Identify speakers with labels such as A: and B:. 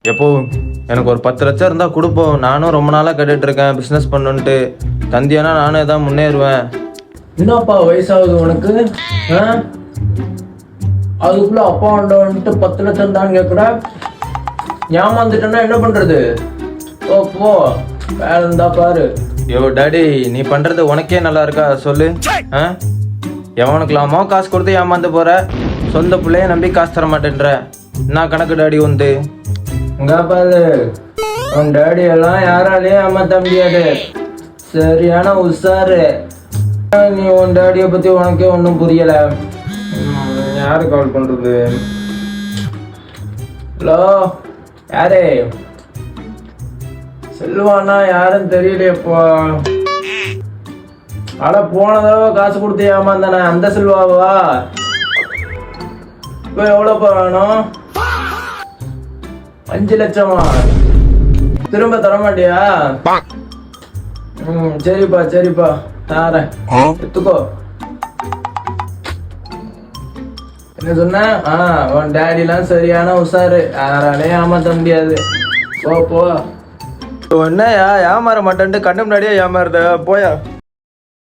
A: எப்போ எனக்கு ஒரு 10 லட்சம் இருந்தால் கொடுப்போம். நானும் ரொம்ப நாளாக கேட்டுட்டு இருக்கேன் பிஸ்னஸ் பண்ணுன்ட்டு. தந்தியானா நானும் எதாவது முன்னேறுவேன்.
B: என்னப்பா வயசாகுது உனக்கு? அதுக்குள்ள அப்பா வந்துட்டு 10 லட்சம் தான் கேட்குற. ஏமாந்துட்டேன்னா என்ன பண்றது? ஓ போ, வேலை இருந்தா பாரு.
A: யோ டாடி, நீ பண்ணுறது உனக்கே நல்லா இருக்கா சொல்லு? எவனுக்கலாமோ காசு கொடுத்து ஏமாந்து போகிற, சொந்த பிள்ளைய நம்பி காசு தர மாட்டேன்ற. என்ன கணக்கு டாடி வந்து?
B: இங்க பாரு, உன் டேடி எல்லாம் யாராலையும் ஏமாத்த முடியாது. சரியான உஷாரு. நீ உன் டேடியை பத்தி உனக்கே ஒன்றும் புரியல. யாரு கால் பண்றது? ஹலோ, யாரு? செல்வானா யாருன்னு தெரியலையப்பா. அட போன தடவை காசு கொடுத்து ஏமாந்தானே அந்த செல்வாவா? இப்போ எவ்வளோப்பா வேணும்? 5 லட்சமா? திரும்ப தர மாட்டியா? சரிப்பா சரிப்பா, தாரேன், எடுத்துக்கோ. என்ன சொன்ன? உன் டேடிலாம் சரியான உஷாரு, யாராலையும் ஏமாத்த முடியாது. போ போ.
A: என்னையா ஏமாற மாட்டேன்ட்டு கண்ணு முன்னாடியே ஏமாறுத? போயா.